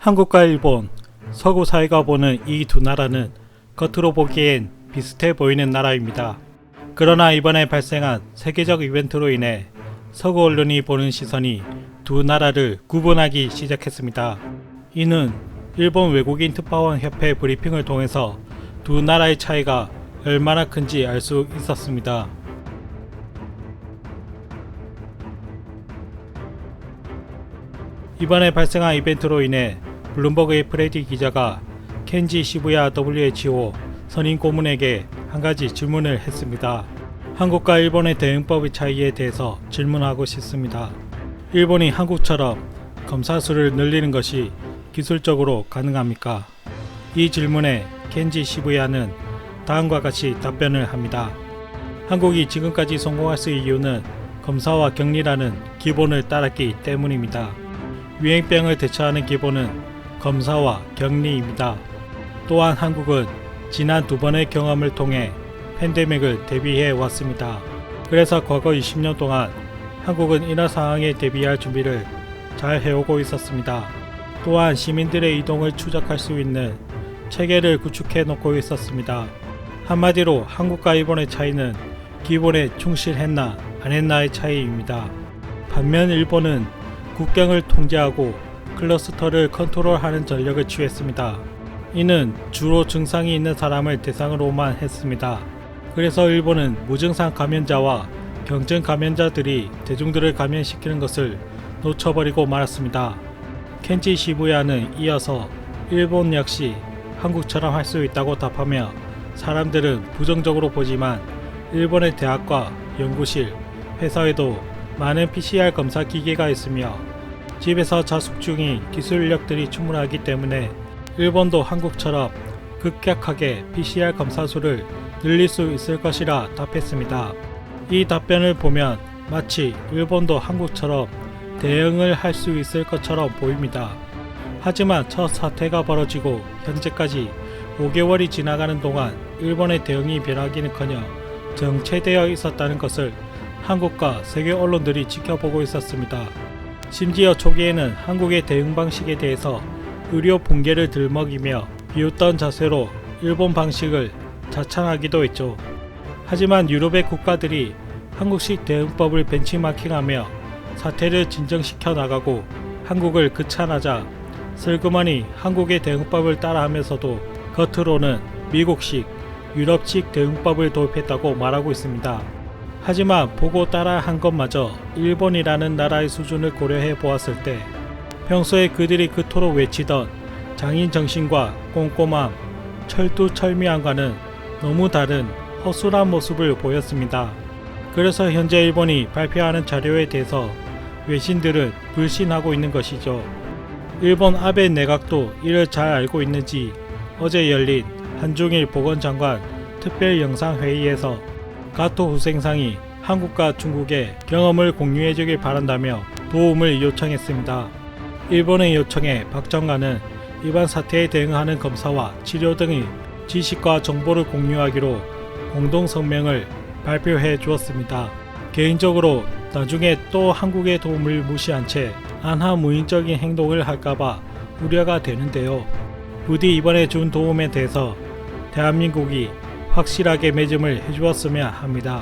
한국과 일본, 서구 사회가 보는 이 두 나라는 겉으로 보기엔 비슷해 보이는 나라입니다. 그러나 이번에 발생한 세계적 이벤트로 인해 서구 언론이 보는 시선이 두 나라를 구분하기 시작했습니다. 이는 일본 외국인 특파원 협회 브리핑을 통해서 두 나라의 차이가 얼마나 큰지 알 수 있었습니다. 이번에 발생한 이벤트로 인해 블룸버그의 프레디 기자가 켄지 시부야 WHO 선임 고문에게 한 가지 질문을 했습니다. 한국과 일본의 대응법의 차이에 대해서 질문하고 싶습니다. 일본이 한국처럼 검사 수를 늘리는 것이 기술적으로 가능합니까? 이 질문에 켄지 시부야는 다음과 같이 답변을 합니다. 한국이 지금까지 성공할 수 있는 이유는 검사와 격리라는 기본을 따랐기 때문입니다. 유행병을 대처하는 기본은 검사와 격리입니다. 또한 한국은 지난 두 번의 경험을 통해 팬데믹을 대비해 왔습니다. 그래서 과거 20년 동안 한국은 이런 상황에 대비할 준비를 잘 해오고 있었습니다. 또한 시민들의 이동을 추적할 수 있는 체계를 구축해 놓고 있었습니다. 한마디로 한국과 일본의 차이는 기본에 충실했나 안 했나의 차이입니다. 반면 일본은 국경을 통제하고 클러스터를 컨트롤하는 전략을 취했습니다. 이는 주로 증상이 있는 사람을 대상으로만 했습니다. 그래서 일본은 무증상 감염자와 경증 감염자들이 대중들을 감염시키는 것을 놓쳐버리고 말았습니다. 켄지 시부야는 이어서 일본 역시 한국처럼 할 수 있다고 답하며 사람들은 부정적으로 보지만 일본의 대학과 연구실, 회사에도 많은 PCR 검사 기계가 있으며 집에서 자숙 중인 기술 인력들이 충분하기 때문에 일본도 한국처럼 급격하게 PCR 검사 수를 늘릴 수 있을 것이라 답했습니다. 이 답변을 보면 마치 일본도 한국처럼 대응을 할 수 있을 것처럼 보입니다. 하지만 첫 사태가 벌어지고 현재까지 5개월이 지나가는 동안 일본의 대응이 변하기는커녕 정체되어 있었다는 것을 한국과 세계 언론들이 지켜보고 있었습니다. 심지어 초기에는 한국의 대응 방식에 대해서 의료 붕괴를 들먹이며 비웃던 자세로 일본 방식을 자창하기도 했죠. 하지만 유럽의 국가들이 한국식 대응법을 벤치마킹하며 사태를 진정시켜 나가고 한국을 극찬하자 슬그머니 한국의 대응법을 따라하면서도 겉으로는 미국식, 유럽식 대응법을 도입했다고 말하고 있습니다. 하지만 보고 따라한 것마저 일본이라는 나라의 수준을 고려해 보았을 때 평소에 그들이 그토록 외치던 장인 정신과 꼼꼼함, 철두철미함과는 너무 다른 허술한 모습을 보였습니다. 그래서 현재 일본이 발표하는 자료에 대해서 외신들은 불신하고 있는 것이죠. 일본 아베 내각도 이를 잘 알고 있는지 어제 열린 한중일 보건장관 특별 영상회의에서 가토 후생상이 한국과 중국의 경험을 공유해주길 바란다며 도움을 요청했습니다. 일본의 요청에 박 장관은 이번 사태에 대응하는 검사와 치료 등의 지식과 정보를 공유하기로 공동성명을 발표해 주었습니다. 개인적으로 나중에 또 한국의 도움을 무시한 채 안하무인적인 행동을 할까봐 우려가 되는데요. 부디 이번에 준 도움에 대해서 대한민국이 확실하게 매짐을 해주었으면 합니다.